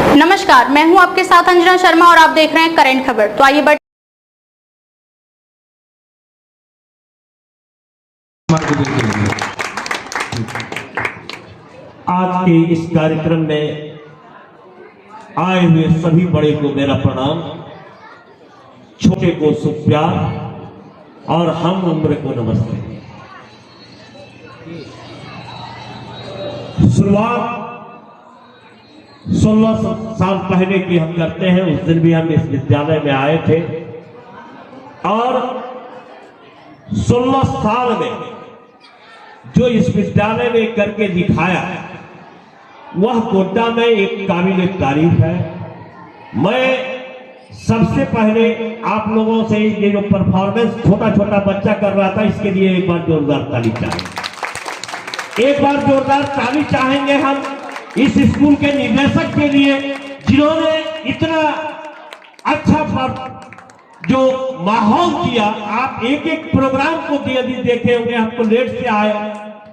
नमस्कार, मैं हूं आपके साथ अंजना शर्मा और आप देख रहे हैं करंट खबर। तो आइए आज के इस कार्यक्रम में आए हुए सभी बड़े को मेरा प्रणाम, छोटे को शुभ प्यार और हम उम्र को नमस्ते। शुरुआत 16 साल पहले की हम करते हैं। उस दिन भी हम इस विद्यालय में आए थे और 16 साल में जो इस विद्यालय में करके दिखाया वह गोड्डा में एक काबिल तारीफ है। मैं सबसे पहले आप लोगों से ये जो परफॉर्मेंस छोटा छोटा बच्चा कर रहा था, इसके लिए एक बार जोरदार ताली चाहिए। एक बार जोरदार ताली चाहेंगे हम इस स्कूल के निदेशक के लिए, जिन्होंने इतना अच्छा जो माहौल दिया। आप एक एक प्रोग्राम को यदि देखे होंगे, हमको लेट से आए,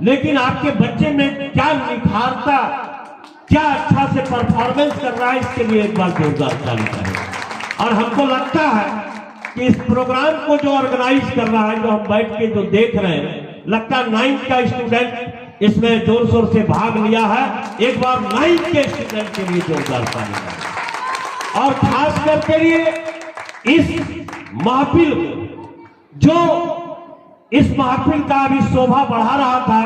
लेकिन आपके बच्चे में क्या निखारता, क्या अच्छा से परफॉर्मेंस कर रहा है, इसके लिए एक बार जोरदार ताली चाहिए। और हमको लगता है कि इस प्रोग्राम को जो ऑर्गेनाइज कर रहा है, जो हम बैठ के जो देख रहे हैं, लगता है 9th का स्टूडेंट इसमें जोर शोर से भाग लिया है। एक बार 9th के स्टूडेंट के लिए जोरदार ताली। और खास करके लिए इस महफिल को, जो इस महफिल का अभी शोभा बढ़ा रहा था,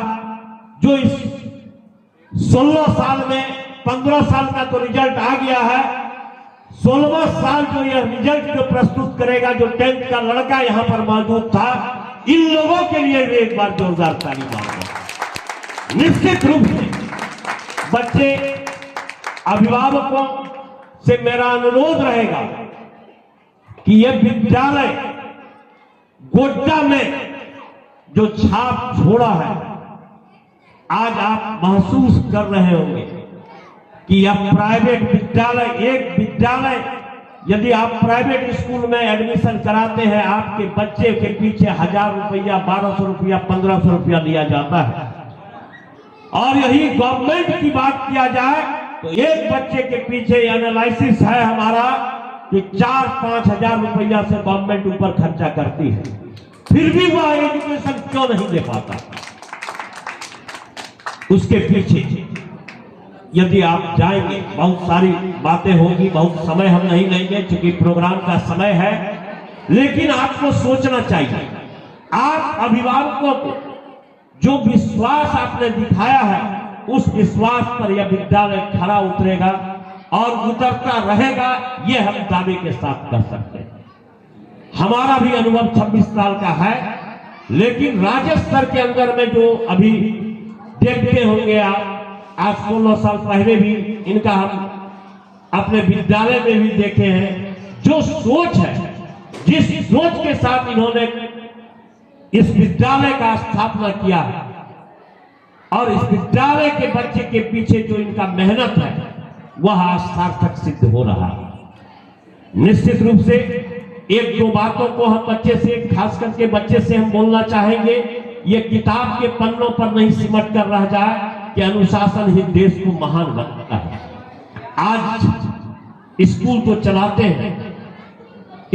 जो इस 16 साल में 15 साल का तो रिजल्ट आ गया है, 16वां साल जो यह रिजल्ट जो प्रस्तुत करेगा, जो 10th का लड़का यहां पर मौजूद था, इन लोगों के लिए भी एक बार जोरदार ताली मांगो। निश्चित रूप से बच्चे अभिभावकों से मेरा अनुरोध रहेगा कि यह विद्यालय गोड्डा में जो छाप छोड़ा है, आज आप महसूस कर रहे होंगे कि यह प्राइवेट विद्यालय, एक विद्यालय, यदि आप प्राइवेट स्कूल में एडमिशन कराते हैं, आपके बच्चे के पीछे 1000 रुपया, 1200 रुपया, 1500 रुपया लिया जाता है। और यही गवर्नमेंट की बात किया जाए तो एक बच्चे के पीछे एनालिसिस है हमारा कि 4-5 हजार रुपया से गवर्नमेंट ऊपर खर्चा करती है, फिर भी वह एजुकेशन क्यों नहीं दे पाता। उसके पीछे यदि आप जाएंगे, बहुत सारी बातें होगी, बहुत समय हम नहीं लेंगे क्योंकि प्रोग्राम का समय है, लेकिन आपको सोचना चाहिए। आप अभिभावकों को जो विश्वास आपने दिखाया है, उस विश्वास पर यह विद्यालय खरा उतरेगा और उतरता रहेगा, यह हम दावे के साथ कर सकते हैं। हमारा भी अनुभव 26 साल का है, लेकिन राज्य स्तर के अंदर में जो अभी देखते होंगे आप, आज 16 साल पहले भी इनका हम अपने विद्यालय में भी देखे हैं। जो सोच है, जिस सोच के साथ इन्होंने इस विद्यालय का स्थापना किया है और इस विद्यालय के बच्चे के पीछे जो इनका मेहनत है, वह सार्थक सिद्ध हो रहा है। निश्चित रूप से एक दो बातों को हम बच्चे से, खास करके बच्चे से हम बोलना चाहेंगे। ये किताब के पन्नों पर नहीं सिमट कर रह जाए कि अनुशासन ही देश को महान बनाता है। आज स्कूल को चलाते हैं,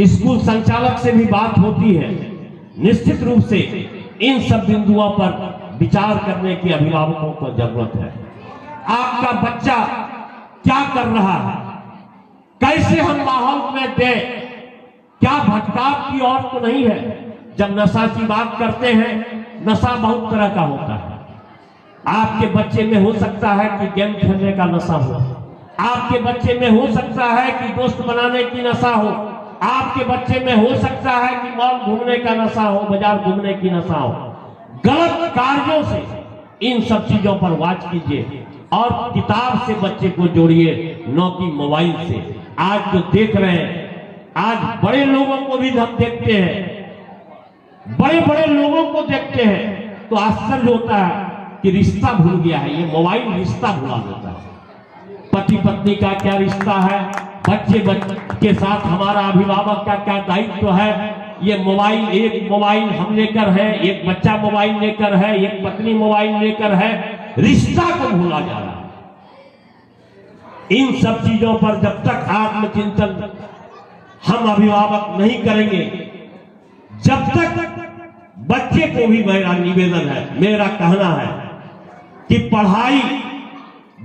स्कूल संचालक से भी बात होती है। निश्चित रूप से इन सब बिंदुओं पर विचार करने की अभिभावकों को जरूरत है। आपका बच्चा क्या कर रहा है, कैसे हम माहौल में दें, क्या भटकाव की ओर तो नहीं है। जब नशा की बात करते हैं, नशा बहुत तरह का होता है। आपके बच्चे में हो सकता है कि गेम खेलने का नशा हो, आपके बच्चे में हो सकता है कि दोस्त बनाने की नशा हो, आपके बच्चे में हो सकता है कि मॉल घूमने का नशा हो, बाजार घूमने की नशा हो। गलत कार्यों से इन सब चीजों पर वाच कीजिए और किताब से बच्चे को जोड़िए, न कि मोबाइल से। आज जो देख रहे हैं, आज बड़े लोगों को भी हम देखते हैं, बड़े बड़े लोगों को देखते हैं तो आश्चर्य होता है कि रिश्ता भूल गया है। ये मोबाइल रिश्ता भुला देता है। पति पत्नी का क्या रिश्ता है, बच्चे के साथ हमारा अभिभावक का क्या दायित्व है, ये मोबाइल, एक मोबाइल हम लेकर है, एक बच्चा मोबाइल लेकर है, एक पत्नी मोबाइल लेकर है, रिश्ता को भूला जा रहा है। इन सब चीजों पर जब तक आत्मचिंतन हम अभिभावक नहीं करेंगे, जब तक बच्चे को भी मेरा निवेदन है, मेरा कहना है कि पढ़ाई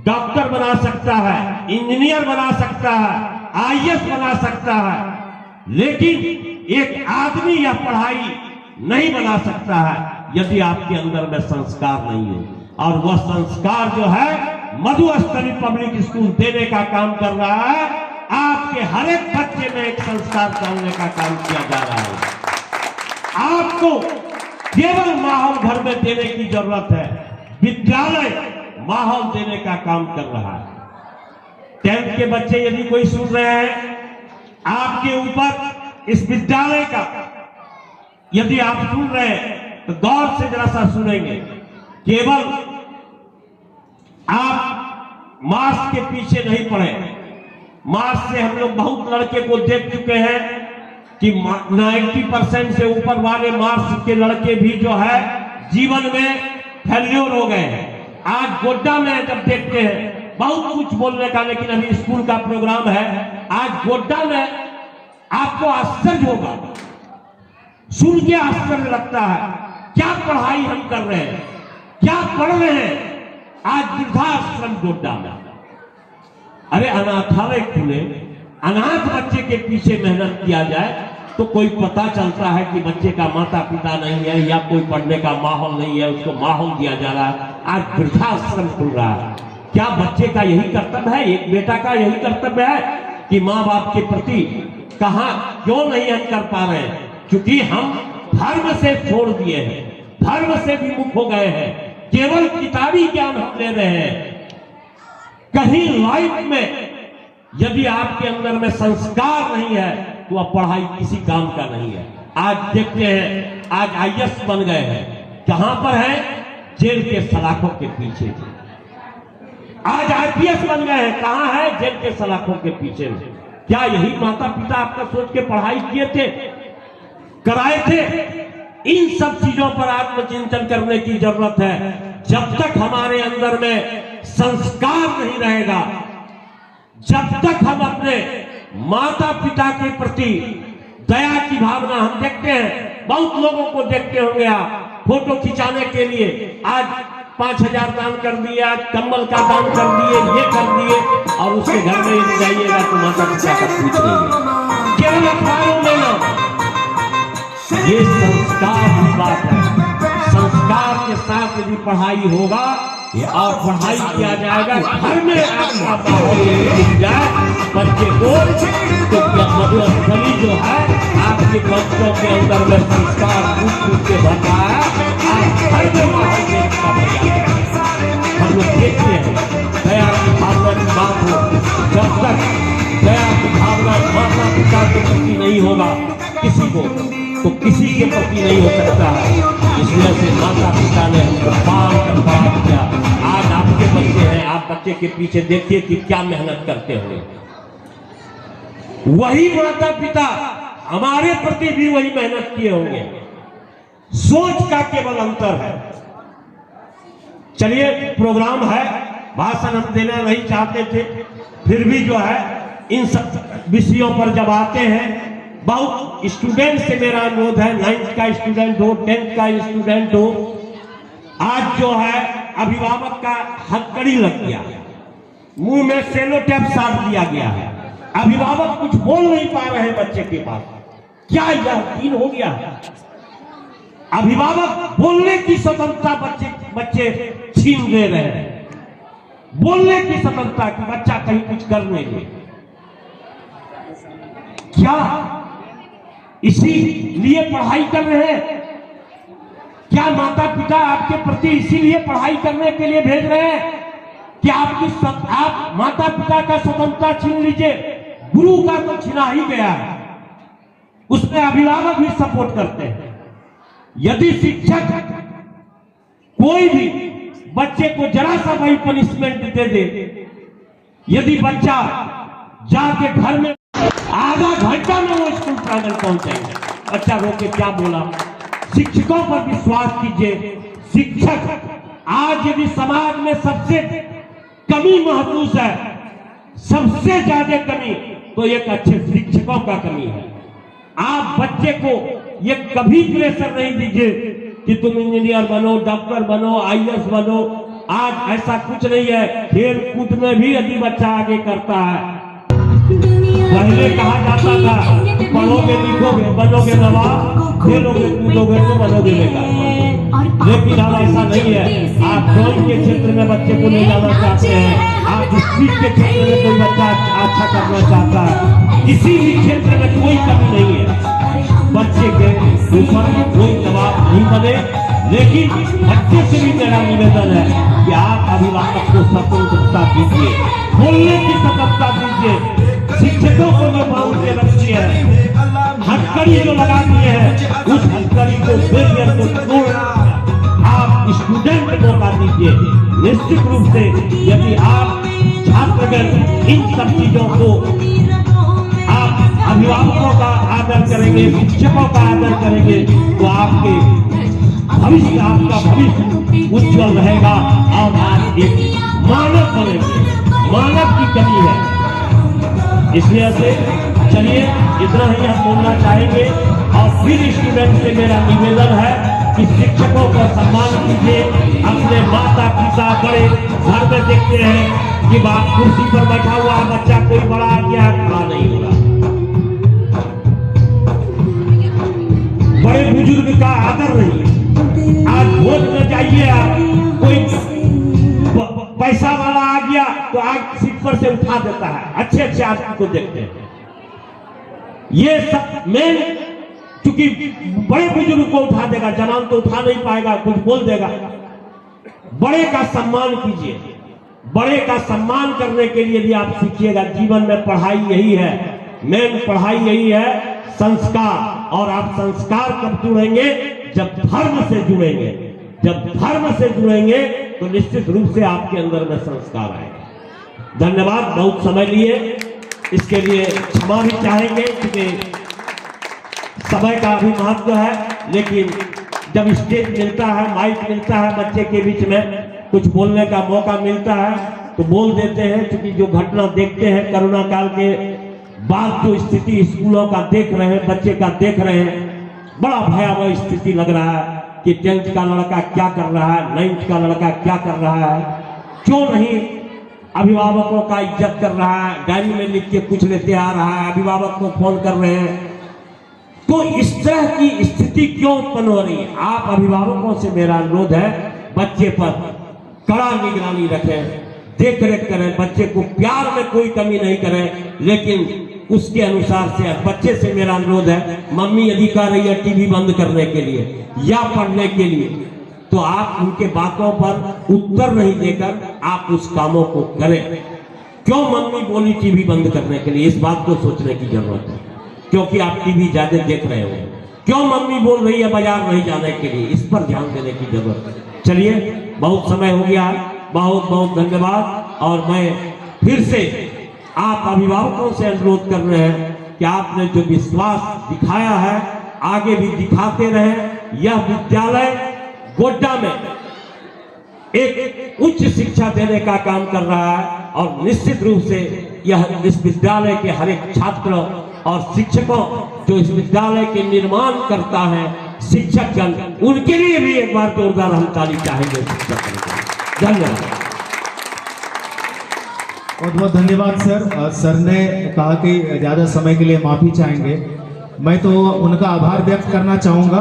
डॉक्टर बना सकता है, इंजीनियर बना सकता है, आईएएस बना सकता है, लेकिन एक आदमी यह पढ़ाई नहीं बना सकता है यदि आपके अंदर में संस्कार नहीं हो। और वह संस्कार जो है मधुस्थली पब्लिक स्कूल देने का काम कर रहा है। आपके हर एक बच्चे में एक संस्कार डालने का काम किया जा रहा है। आपको केवल माहौल घर में देने की जरूरत है, विद्यालय माहौल देने का काम कर रहा है। 10th के बच्चे यदि कोई सुन रहे हैं, आपके ऊपर इस विद्यालय का यदि आप सुन रहे हैं तो गौर से जरा सा सुनेंगे। केवल आप मास्क के पीछे नहीं पड़े। मास्क से हम लोग बहुत लड़के को देख चुके हैं कि 90% से ऊपर वाले मास्क के लड़के भी जो है जीवन में फेल्योर हो गए हैं। आज गोड्डा में जब देखते हैं बहुत कुछ बोलने का, लेकिन अभी स्कूल का प्रोग्राम है। आज गोड्डा में आपको आश्चर्य होगा, सुन के आश्चर्य लगता है, क्या पढ़ाई हम कर रहे हैं, क्या पढ़ रहे हैं। आज वृद्धाश्रम गोड्डा में, अरे अनाथालय खुले, अनाथ बच्चे के पीछे मेहनत किया जाए तो कोई पता चलता है कि बच्चे का माता पिता नहीं है या कोई पढ़ने का माहौल नहीं है, उसको माहौल दिया जा रहा है। आज वृद्धाश्रम खुल रहा है। क्या बच्चे का यही कर्तव्य है, एक बेटा का यही कर्तव्य है कि माँ बाप के प्रति कहां क्यों नहीं हम कर पा रहे हैं? क्योंकि हम धर्म से छोड़ दिए हैं, धर्म से विमुख हो गए हैं, केवल किताबी ज्ञान हम ले रहे हैं। कहीं लाइफ में यदि आपके अंदर में संस्कार नहीं है तो अब पढ़ाई किसी काम का नहीं है। आज देखते हैं, आज आईएएस बन गए हैं, कहां पर है? जेल के सलाखों के पीछे। आज आईपीएस बन गए हैं, कहां है? जेल के सलाखों के पीछे। क्या यही माता पिता आपका सोच के पढ़ाई किए थे, कराए थे? इन सब चीजों पर आत्मचिंतन करने की जरूरत है। जब तक हमारे अंदर में संस्कार नहीं रहेगा, जब तक हम अपने माता पिता के प्रति दया की भावना, हम देखते हैं बहुत लोगों को देखते होंगे आप फोटो खिंचाने के लिए आज 5,000 दान कर दिए, आज कंबल का दान कर दिए, ये कर दिए, और उसके घर में यदि जाइएगा तो माता पिता का पूछ लेंगे, केवल अखबारों में ना। ये संस्कार की बात है। संस्कार के साथ यदि पढ़ाई होगा और पढ़ाई किया जाएगा, घर में आपका माहौल मिल जाए बच्चे को, तो मधुस्थली जो है आपके बच्चों के अंदर में संस्कार कूट के भरता है। आप घर में माहौल देखना पड़ेगा। हम लोग देखते हैं दया की भावना की बात हो, जब तक दया की भावना माता पिता के प्रति नहीं होगा किसी को, तो किसी के प्रति नहीं हो सकता है। इसलिए से माता पिता ने हमको पाल कर बड़ा किया। आज आपके बच्चे हैं, आप बच्चे के पीछे देखिए कि क्या मेहनत करते हुए। वही माता पिता हमारे प्रति भी वही मेहनत किए होंगे। सोच का केवल अंतर है। चलिए, प्रोग्राम है, भाषण हम देना नहीं चाहते थे, फिर भी जो है इन सब विषयों पर जब आते हैं, बहुत स्टूडेंट से मेरा अनुरोध है, 9th का स्टूडेंट हो, 10th का स्टूडेंट हो, आज जो है अभिभावक का हथकड़ी लग गया है, मुंह में सेलो टेप साट दिया गया है, अभिभावक कुछ बोल नहीं पा रहे हैं बच्चे के पास। क्या यह दिन हो गया है? अभिभावक बोलने की स्वतंत्रता बच्चे छीन ले रहे हैं, बोलने की स्वतंत्रता कि बच्चा कहीं कुछ कर नहीं दे। क्या इसीलिए पढ़ाई कर रहे हैं? क्या माता पिता आपके प्रति इसीलिए पढ़ाई करने के लिए भेज रहे हैं कि आप माता पिता का स्वतंत्रता छीन लीजिए? गुरु का तो छीना ही गया है, उसमें अभिभावक भी सपोर्ट करते हैं। यदि शिक्षक कोई भी बच्चे को जरा सा वही पनिशमेंट दे दे, यदि बच्चा जाके घर में आधा घंटा में वो स्कूल प्रांगण पहुंचेंगे, बच्चा रो के क्या बोला? शिक्षकों पर विश्वास कीजिए। शिक्षक आज यदि समाज में सबसे कमी महसूस है सबसे ज्यादा कमी तो एक अच्छे शिक्षकों का कमी है। आप बच्चे को ये कभी प्रेशर नहीं दीजिए कि तुम इंजीनियर बनो, डॉक्टर बनो, आईएएस बनो। आज ऐसा कुछ नहीं है। खेल कूद में भी यदि बच्चा आगे करता है, पहले कहा जाता था पढ़ोगे लिखोगे बनोगे नवाब, खेलोगे कूदोगे तो बनोगे बेकार। लेकिन अब ऐसा नहीं है। आप ड्राइंग के क्षेत्र में बच्चे को ले जाना चाहते हैं, आप स्पीच के क्षेत्र में कोई बच्चा अच्छा करना चाहता है, किसी भी क्षेत्र में कोई कमी नहीं है। बच्चे के ऊपर कोई दबाव नहीं बने, लेकिन बच्चे से भी मेरा निवेदन है कि आप अभिभावक को स्वतंत्रता दीजिए, बोलने की स्वतंत्रता दीजिए। शिक्षकों को जो बांध के रखी है, हथकड़ी जो लगा दिए हैं, उस हथकड़ी को बैरियर को तोड़ आप स्टूडेंट को मौका दीजिए। निश्चित रूप से यदि आप छात्रगण इन सब चीजों को आप अभिभावकों का आदर करेंगे, शिक्षकों का आदर करेंगे, तो आपके भविष्य, आपका भविष्य उज्जवल रहेगा और आप एक मानव बनेंगे। मानव की कमी है, इसलिए से चलिए इतना ही हम बोलना चाहेंगे। और फिर स्टूडेंट से मेरा निवेदन है कि शिक्षकों को सम्मान कीजिए। अपने माता पिता बड़े घर में देखते हैं कि बाप कुर्सी पर बैठा हुआ है, बच्चा कोई बड़ा आ गया खड़ा नहीं हो रहा। बड़े बुजुर्ग का आदर नहीं है। आज भोज में जाइए, आप कोई पैसा वाला आ गया तो आग सीट पर से उठा देता है, अच्छे अच्छे आदमी को देखते हैं। ये सब मेन, क्योंकि बड़े बुजुर्ग को उठा देगा, जवान तो उठा नहीं पाएगा, कुछ बोल देगा। बड़े का सम्मान कीजिए। बड़े का सम्मान करने के लिए भी आप सीखिएगा। जीवन में पढ़ाई यही है, मेन पढ़ाई यही है, संस्कार। और आप संस्कार कब जुड़ेंगे? जब धर्म से जुड़ेंगे। जब धर्म से जुड़ेंगे तो निश्चित रूप से आपके अंदर में संस्कार आएगा। धन्यवाद, बहुत समय लिए, इसके लिए क्षमा भी चाहेंगे क्योंकि समय का भी महत्व है। लेकिन जब स्टेज मिलता है, माइक मिलता है, बच्चे के बीच में कुछ बोलने का मौका मिलता है तो बोल देते हैं। क्योंकि जो घटना देखते हैं कोरोना काल के बाद, जो स्थिति स्कूलों का देख रहे हैं, बच्चे का देख रहे हैं, बड़ा भयावह स्थिति लग रहा है कि 10th का लड़का क्या कर रहा है, 9th का लड़का क्या कर रहा है, क्यों नहीं अभिभावकों का इज्जत कर रहा है, डायरी में लिख के कुछ लेते आ रहा है, अभिभावक को फोन कर रहे हैं। तो इस तरह की स्थिति क्यों उत्पन्न हो रही है? आप अभिभावकों से मेरा अनुरोध है, बच्चे पर कड़ा निगरानी रखें, देख रेख करें, बच्चे को प्यार में कोई कमी नहीं करें, लेकिन उसके अनुसार से बच्चे से मेरा अनुरोध है, मम्मी यदि कह रही है टीवी बंद करने के लिए या पढ़ने के लिए, तो आप उनके बातों पर उत्तर नहीं देकर आप उस कामों को करें। क्यों मम्मी बोली टीवी बंद करने के लिए? इस बात को सोचने की जरूरत है, क्योंकि आप टीवी ज्यादा देख रहे हो। क्यों मम्मी बोल रही है बाजार नहीं जाने के लिए? इस पर ध्यान देने की जरूरत है। चलिए, बहुत समय हो गया, बहुत बहुत धन्यवाद। और मैं फिर से आप अभिभावकों से अनुरोध कर रहे हैं कि आपने जो विश्वास दिखाया है आगे भी दिखाते रहें। यह विद्यालय गोड्डा में एक उच्च शिक्षा देने का काम कर रहा है और निश्चित रूप से यह इस विद्यालय के हर एक छात्र और शिक्षकों जो इस विद्यालय के निर्माण करता है, शिक्षकगण, उनके लिए भी एक बार जोरदार हम ताली चाहेंगे। धन्यवाद, बहुत बहुत धन्यवाद सर। सर ने कहा कि ज़्यादा समय के लिए माफ़ी चाहेंगे। मैं तो उनका आभार व्यक्त करना चाहूँगा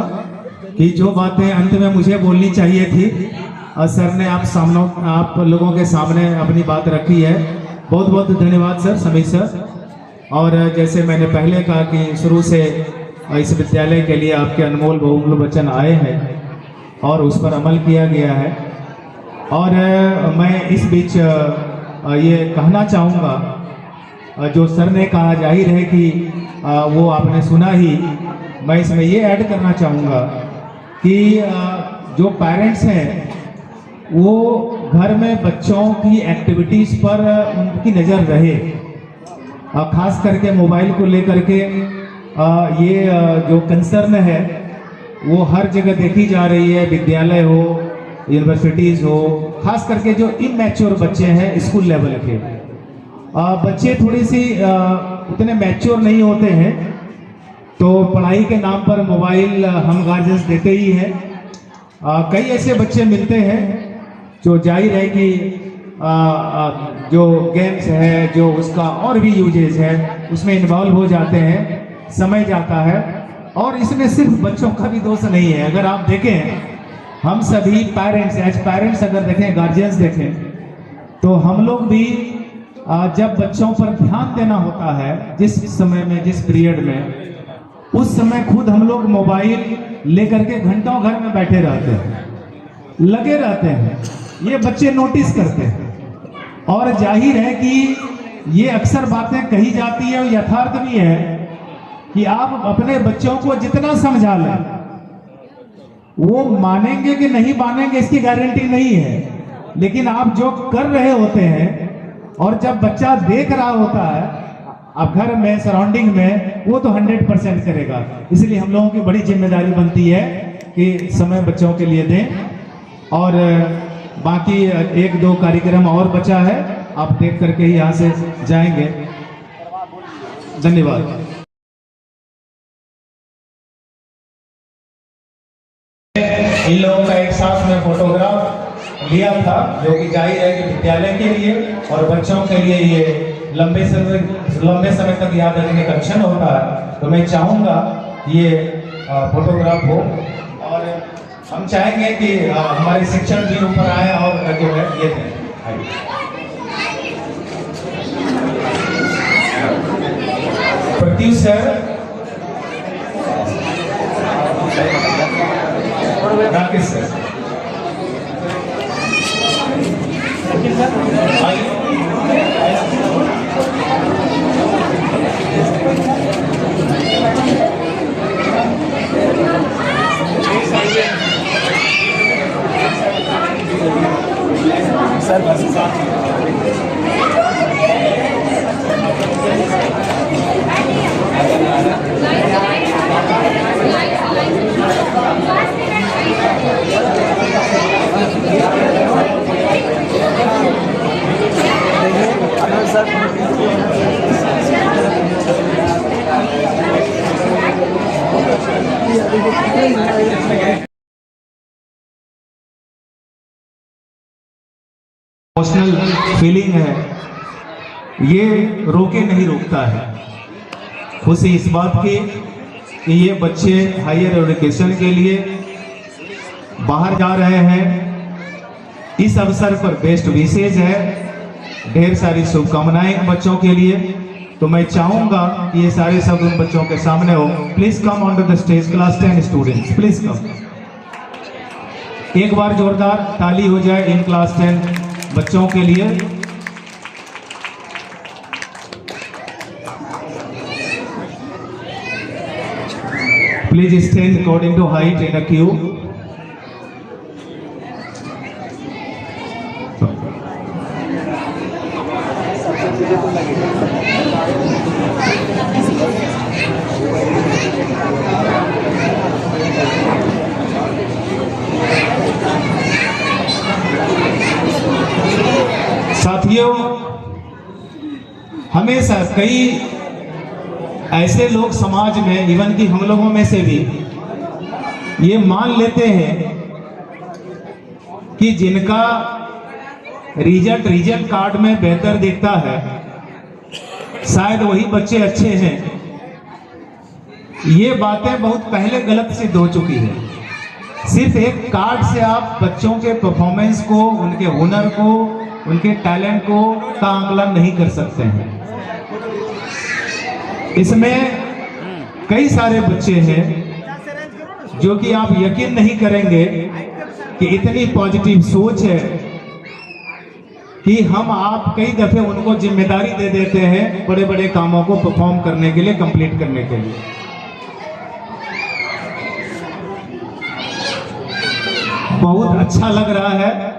कि जो बातें अंत में मुझे बोलनी चाहिए थी, सर ने आप लोगों के सामने अपनी बात रखी है। बहुत बहुत धन्यवाद सर, समीर सर। और जैसे मैंने पहले कहा कि शुरू से इस विद्यालय के लिए आपके अनमोल बहुमूल्य वचन आए हैं और उस पर अमल किया गया है। और मैं इस बीच ये कहना चाहूँगा, जो सर ने कहा जाहिर है कि वो आपने सुना ही, मैं इसमें ये ऐड करना चाहूँगा कि जो पेरेंट्स हैं वो घर में बच्चों की एक्टिविटीज़ पर उनकी नज़र रहे, खास करके मोबाइल को लेकर के ये जो कंसर्न है वो हर जगह देखी जा रही है, विद्यालय हो, यूनिवर्सिटीज़ हो, खास करके जो इमैच्योर बच्चे हैं स्कूल लेवल के, बच्चे थोड़ी सी उतने मैच्योर नहीं होते हैं, तो पढ़ाई के नाम पर मोबाइल हम गार्जियंस देते ही हैं। कई ऐसे बच्चे मिलते हैं जो जाहिर है कि जो गेम्स है, जो उसका और भी यूजेस है, उसमें इन्वॉल्व हो जाते हैं, समय जाता है। और इसमें सिर्फ बच्चों का भी दोष नहीं है। अगर आप देखें, हम सभी पेरेंट्स, एज पेरेंट्स अगर देखें, गार्जियंस देखें, तो हम लोग भी जब बच्चों पर ध्यान देना होता है, जिस समय में, जिस पीरियड में, उस समय खुद हम लोग मोबाइल लेकर के घंटों घर में बैठे रहते हैं, लगे रहते हैं। ये बच्चे नोटिस करते हैं और जाहिर है कि ये अक्सर बातें कही जाती है और यथार्थ भी है कि आप अपने बच्चों को जितना समझा लें, वो मानेंगे कि नहीं मानेंगे इसकी गारंटी नहीं है, लेकिन आप जो कर रहे होते हैं और जब बच्चा देख रहा होता है आप घर में, सराउंडिंग में, वो तो 100% करेगा। इसलिए हम लोगों की बड़ी जिम्मेदारी बनती है कि समय बच्चों के लिए दें। और बाकी 1-2 कार्यक्रम और बचा है, आप देख करके ही यहाँ से जाएंगे। धन्यवाद। इन लोगों का एक साथ में फोटोग्राफ लिया था, जो कि जाहिर है कि विद्यालय के लिए और बच्चों के लिए ये लंबे समय तक याद रखने का क्षण होता है। तो मैं चाहूँगा ये फोटोग्राफ हो, और हम चाहेंगे कि हमारे शिक्षक भी ऊपर आए और जो है ये Pratyush sir, Rakesh sir, emotional feeling है, ये रोके नहीं रोकता है। खुशी इस बात की कि ये बच्चे हायर एजुकेशन के लिए बाहर जा रहे हैं। इस अवसर पर बेस्ट विशेष है, ढेर सारी शुभकामनाएं बच्चों के लिए। तो मैं चाहूंगा कि ये सारे शब्द उन बच्चों के सामने हो। Please come on to the stage, class 10 students, please come. एक बार जोरदार ताली हो जाए इन क्लास 10 बच्चों के लिए। Please stand according to height in a queue. साथियों, हमेशा कई ऐसे लोग समाज में, इवन कि हम लोगों में से भी, ये मान लेते हैं कि जिनका रिजल्ट कार्ड में बेहतर दिखता है, शायद वही बच्चे अच्छे हैं। ये बातें बहुत पहले गलत सिद्ध हो चुकी है। सिर्फ एक कार्ड से आप बच्चों के परफॉर्मेंस को, उनके हुनर को, उनके टैलेंट को का आंकलन नहीं कर सकते हैं। इसमें कई सारे बच्चे हैं जो कि आप यकीन नहीं करेंगे कि इतनी पॉजिटिव सोच है कि हम आप कई दफे उनको जिम्मेदारी दे देते हैं बड़े बड़े कामों को परफॉर्म करने के लिए, कंप्लीट करने के लिए। बहुत अच्छा लग रहा है।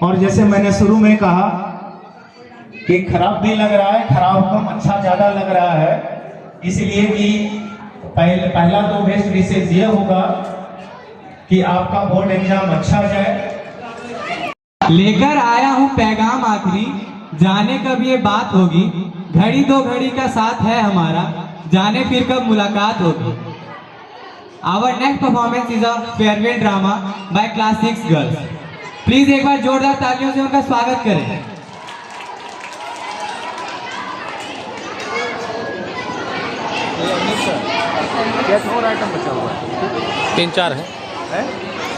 और जैसे मैंने शुरू में कहा कि खराब भी लग रहा है, खराब कम, अच्छा ज्यादा लग रहा है, इसलिए कि पहला तो बेस्ट विशेष ये होगा कि आपका बोर्ड एग्जाम अच्छा जाए। लेकर आया हूं पैगाम आखिरी जाने कब ये बात होगी, घड़ी दो घड़ी का साथ है हमारा, जाने फिर कब मुलाकात होगी। Our next performance is a farewell drama by class 6 girls. Please एक बार जोरदार तालियों से उनका स्वागत करें। और आइटम बचा हुआ है? 3-4 है?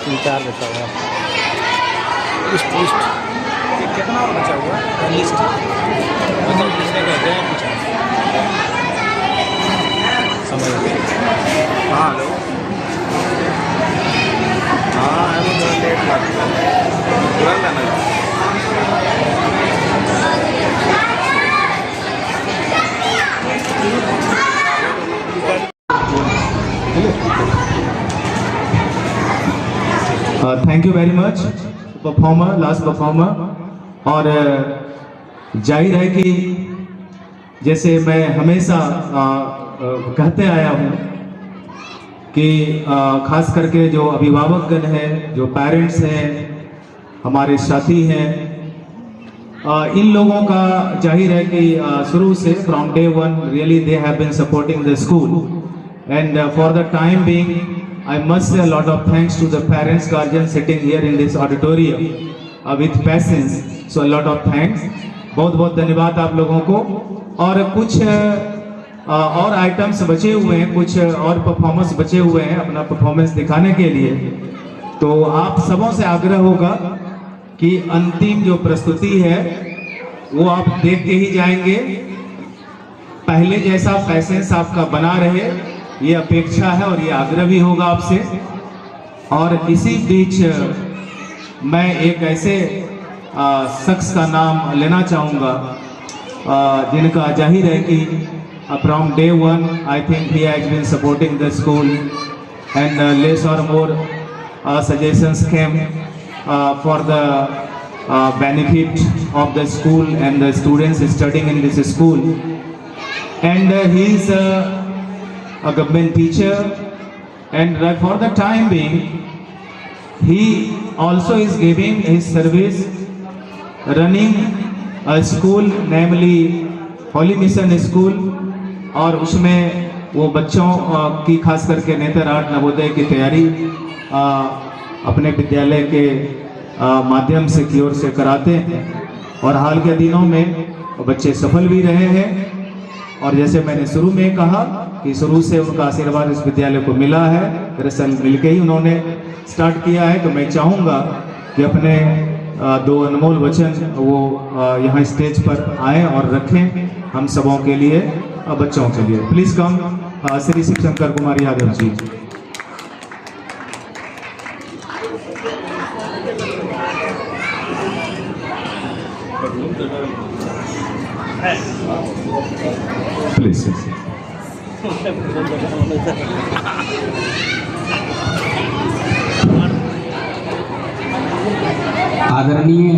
3-4 बचा हुआ है। लिस्ट कितना और बचा हुआ है? लिस्ट मतलब किसने कहते हैं कुछ समझ गए? हाँ हेलो, हाँ है वो थोड़ा लेट लगता है, तुरंत आना है। Thank you very much performer, last performer. और जाहिर है कि जैसे मैं हमेशा कहते आया हूँ कि खास करके जो अभिभावकगण हैं, जो पेरेंट्स हैं, हमारे साथी हैं, इन लोगों का जाहिर है कि शुरू से from day one really they have been supporting the school and for the time being I must say a lot of thanks to the parents, guardians sitting here in this auditorium with patience. So a lot of thanks. बहुत बहुत धन्यवाद आप लोगों को। और कुछ और items बचे हुए हैं, कुछ और परफॉर्मेंस बचे हुए हैं अपना परफॉर्मेंस दिखाने के लिए। तो आप सबों से आग्रह होगा कि अंतिम जो प्रस्तुति है वो आप देख के ही जाएंगे। पहले जैसा पैसेंस आपका बना रहे, ये अपेक्षा है और ये आग्रह भी होगा आपसे। और इसी बीच मैं एक ऐसे शख्स का नाम लेना चाहूँगा जिनका जाहिर है कि from day one I think he has been supporting the school and less और more suggestions came for the benefit of the school and the students studying in this school. And he is a government teacher, and for the time being he also is giving his service running a school, namely Holi mission school, और उसमें वो बच्चों की खास करके नेत्र art Navodaya की तैयारी अपने विद्यालय के माध्यम से की ओर से कराते हैं। और हाल के दिनों में बच्चे सफल भी रहे हैं। और जैसे मैंने शुरू में कहा कि शुरू से उनका आशीर्वाद इस विद्यालय को मिला है, दरअसल मिलके ही उन्होंने स्टार्ट किया है। तो मैं चाहूँगा कि अपने दो अनमोल वचन वो यहाँ स्टेज पर आए और रखें हम सबों के लिए, बच्चों के लिए। Please come Shri Shiv Shankar Kumar Yadav ji. Please आदरणीय,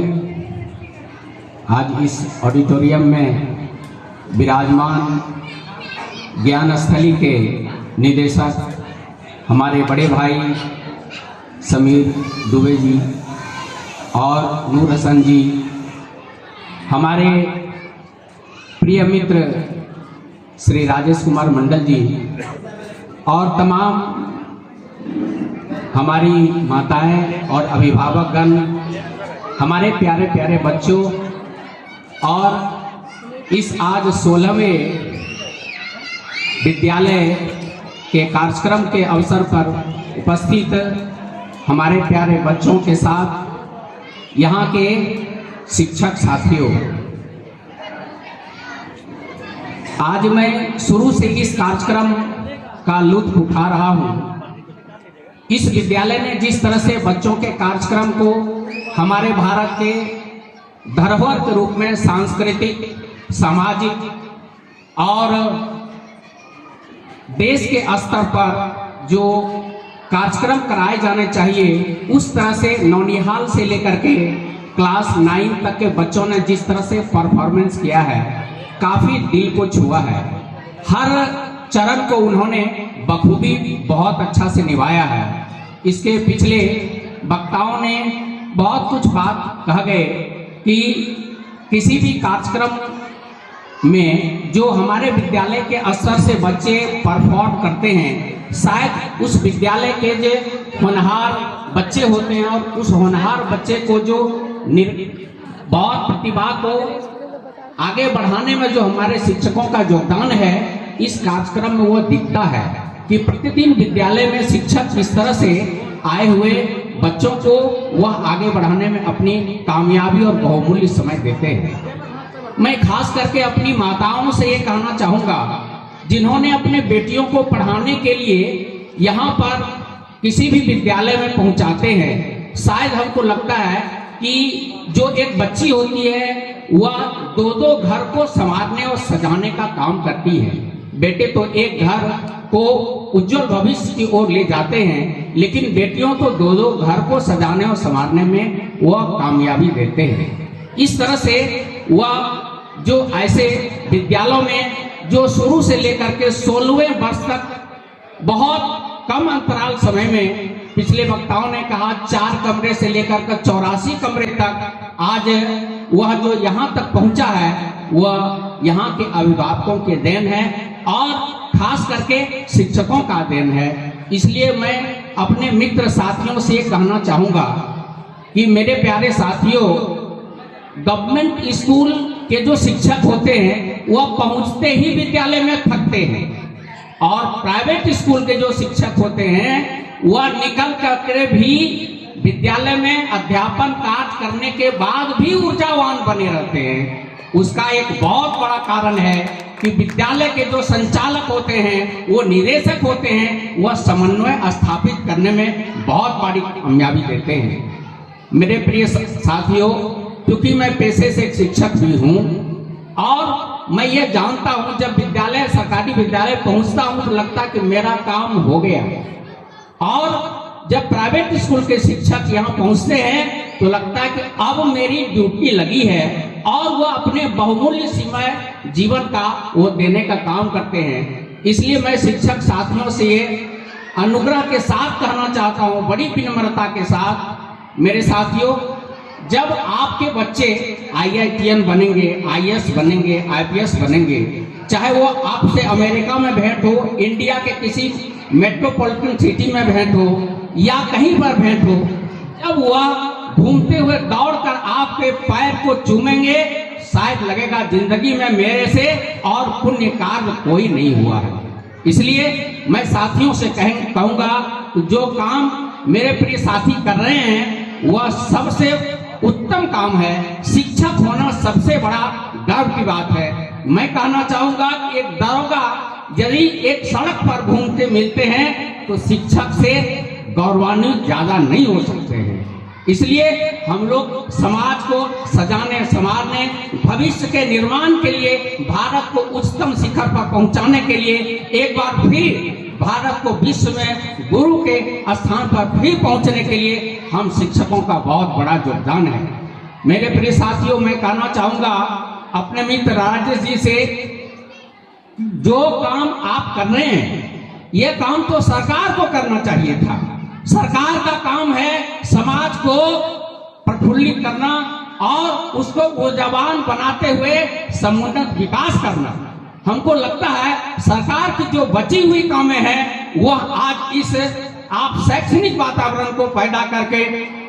आज इस ऑडिटोरियम में विराजमान ज्ञान स्थली के निदेशक हमारे बड़े भाई समीर दुबे जी और नूर हसन जी, हमारे प्रिय मित्र श्री राजेश कुमार मंडल जी, और तमाम हमारी माताएं और अभिभावकगण, हमारे प्यारे प्यारे बच्चों, और इस आज 16वें विद्यालय के कार्यक्रम के अवसर पर उपस्थित हमारे प्यारे बच्चों के साथ यहाँ के शिक्षक साथियों, आज मैं शुरू से इस कार्यक्रम का लुत्फ उठा रहा हूँ। इस विद्यालय ने जिस तरह से बच्चों के कार्यक्रम को हमारे भारत के धरोहर के रूप में सांस्कृतिक, सामाजिक और देश के स्तर पर जो कार्यक्रम कराए जाने चाहिए, उस तरह से नौनिहाल से लेकर के क्लास 9 तक के बच्चों ने जिस तरह से परफॉर्मेंस किया है, काफी दिल को छुआ है। हर चरण को उन्होंने बखूबी बहुत अच्छा से निभाया है। इसके पिछले वक्ताओं ने बहुत कुछ बात कह गए कि किसी भी कार्यक्रम में जो हमारे विद्यालय के स्तर से बच्चे परफॉर्म करते हैं, शायद उस विद्यालय के जो होनहार बच्चे होते हैं और उस होनहार बच्चे को जो बहुत प्रतिभा को आगे बढ़ाने में जो हमारे शिक्षकों का योगदान है, इस कार्यक्रम में वो दिखता है कि प्रतिदिन विद्यालय में शिक्षक किस तरह से आए हुए बच्चों को वह आगे बढ़ाने में अपनी कामयाबी और बहुमूल्य समय देते हैं। मैं खास करके अपनी माताओं से ये कहना चाहूँगा, जिन्होंने अपने बेटियों को पढ़ाने के लिए यहाँ पर किसी भी विद्यालय में पहुँचाते हैं। शायद हमको लगता है कि जो एक बच्ची होती है वह दो घर को संवारने और सजाने का काम करती है। बेटे तो एक घर को उज्जवल भविष्य की ओर ले जाते हैं, लेकिन बेटियों तो दो घर को सजाने और संवारने में वह कामयाबी देते हैं। इस तरह से वह जो ऐसे विद्यालयों में जो शुरू से लेकर के 16वें वर्ष तक बहुत कम अंतराल समय में, पिछले वक्ताओं ने कहा 4 कमरे से लेकर के 84 कमरे तक आज वह जो यहाँ तक पहुँचा है, वह यहाँ के अभिभावकों के देन है और खास करके शिक्षकों का देन है। इसलिए मैं अपने मित्र साथियों से कहना चाहूँगा कि मेरे प्यारे साथियों, गवर्नमेंट स्कूल के जो शिक्षक होते हैं वह पहुँचते ही विद्यालय में थकते हैं, और प्राइवेट स्कूल के जो शिक्षक होते हैं वह निकल करके भी विद्यालय में अध्यापन कार्य करने के बाद भी ऊर्जावान बने रहते हैं। उसका एक बहुत बड़ा कारण है कि विद्यालय के जो संचालक होते हैं, वो निदेशक होते हैं, वह समन्वय स्थापित करने में बहुत बड़ी कामयाबी देते हैं। मेरे प्रिय साथियों, क्योंकि मैं पेशे से एक शिक्षक भी हूँ और मैं ये जानता हूँ, जब विद्यालय सरकारी विद्यालय पहुँचता हूँ तो लगता है कि मेरा काम हो गया, और जब प्राइवेट स्कूल के शिक्षक यहाँ पहुँचते हैं तो लगता है कि अब मेरी ड्यूटी लगी है, और वो अपने बहुमूल्य समय जीवन का वो देने का काम करते हैं। इसलिए मैं शिक्षक साथियों से ये अनुग्रह के साथ कहना चाहता हूँ, बड़ी विनम्रता के साथ, मेरे साथियों, जब आपके बच्चे IITN बनेंगे, IAS बनेंगे, IPS बनेंगे, चाहे वो आपसे अमेरिका में भेंट हो, इंडिया के किसी मेट्रोपॉलिटन सिटी में भेंट हो या कहीं पर भेंट हो, जब वह घूमते हुए दौड़कर आपके पैर को चूमेंगे, शायद लगेगा जिंदगी में मेरे से और पुण्य कार्य कोई नहीं हुआ है। इसलिए मैं साथियों से कहूँगा, जो काम मेरे प्रिय साथी कर रहे हैं वह सबसे उत्तम काम है। शिक्षक होना सबसे बड़ा गर्व की बात है। मैं कहना चाहूँगा कि एक दरोगा यदि एक सड़क पर घूमते मिलते हैं तो शिक्षक से गौरवान्वित ज्यादा नहीं हो सकते हैं। इसलिए हम लोग समाज को सजाने संवारने, भविष्य के निर्माण के लिए, भारत को उच्चतम शिखर पर पहुंचाने के लिए, एक बार फिर भारत को विश्व में गुरु के स्थान पर फिर पहुंचने के लिए हम शिक्षकों का बहुत बड़ा योगदान है। मेरे प्रिय साथियों, मैं कहना चाहूँगा अपने मित्र राजेश जी से, जो काम आप कर रहे हैं ये काम तो सरकार को करना चाहिए था। सरकार का काम है समाज को प्रफुल्लित करना और उसको ऊर्जावान बनाते हुए समुन्नत विकास करना। हमको लगता है सरकार की जो बची हुई कामें हैं वह आज इस आप शैक्षणिक वातावरण को पैदा करके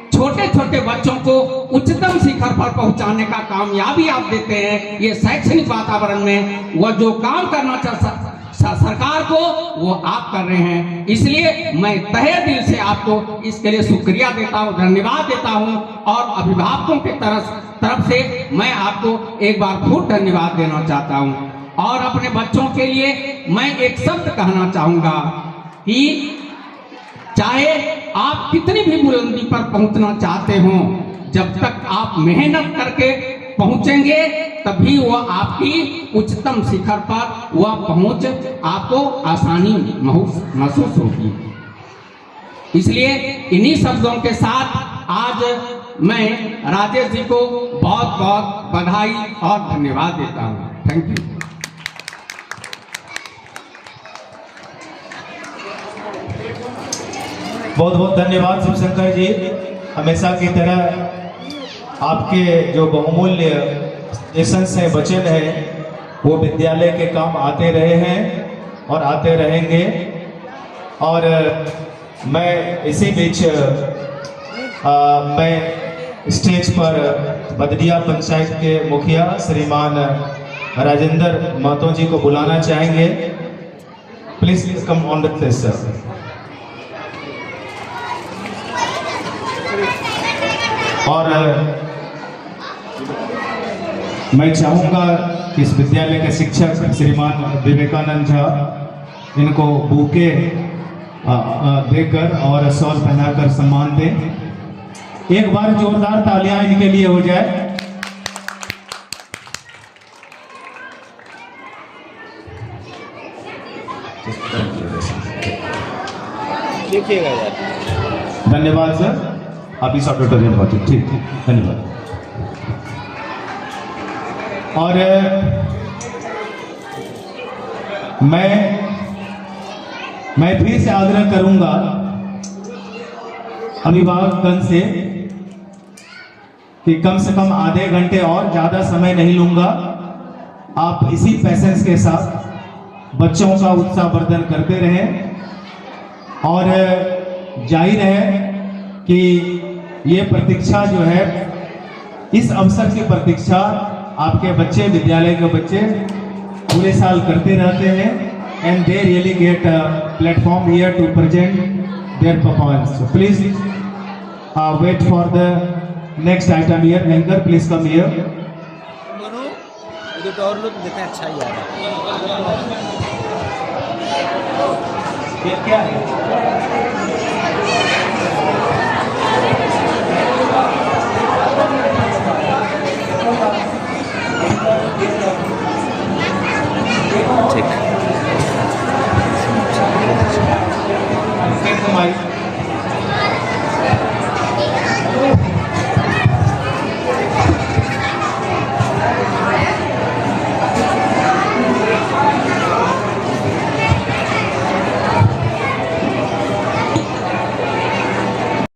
छोटे छोटे बच्चों को उच्चतम शिखर पर पहुंचाने का कामयाबी आप देते हैं। ये शैक्षणिक वातावरण में वह जो काम करना चाहता सरकार को वो आप कर रहे हैं। इसलिए मैं तहे दिल से आपको इसके लिए शुक्रिया देता हूँ, धन्यवाद देता हूँ, और अभिभावकों के तरफ से मैं आपको एक बार फिर धन्यवाद देना चाहता हूँ। और अपने बच्चों के लिए मैं एक शब्द कहना चाहूँगा कि चाहे आप कितनी भी बुलंदी पर पहुंचना चाहते हो, जब तक आप मेहनत करके पहुंचेंगे तभी वह आपकी उच्चतम शिखर पर वह पहुंच आपको आसानी महसूस होगी। इसलिए इन्हीं शब्दों के साथ आज मैं राजेश जी को बहुत बहुत बधाई और धन्यवाद देता हूँ। Thank you. बहुत बहुत धन्यवाद शिवशंकर जी। हमेशा की तरह आपके जो बहुमूल्य से बचे रहे, वो विद्यालय के काम आते रहे हैं और आते रहेंगे। और मैं इसी बीच मैं स्टेज पर बदरिया पंचायत के मुखिया श्रीमान राजेंद्र महतो जी को बुलाना चाहेंगे। Please come on the place sir. और मैं चाहूंगा कि इस विद्यालय के शिक्षक श्रीमान विवेकानंद झा इनको बुके देकर और शॉल पहनाकर सम्मान दें। एक बार जोरदार तालियां इनके लिए हो जाए। देखिएगा यार। धन्यवाद सर, आप इस ऑडिटोरियम पहुंचे। ठीक, धन्यवाद। और मैं फिर से आग्रह करूंगा अभिभावकगण से कि कम से कम आधे घंटे और ज्यादा समय नहीं लूंगा। आप इसी पैसेंस के साथ बच्चों का उत्साहवर्धन करते रहें। और जाहिर है कि ये प्रतीक्षा जो है, इस अवसर की प्रतीक्षा आपके बच्चे, विद्यालय के बच्चे पूरे साल करते रहते हैं। And they really get a platform here to present their performance. Please wait for the next item here. Anchor please come here. दोनों और लोग देते हैं, अच्छा ही आ रहा है। ये क्या है? ठीक। Take the mic.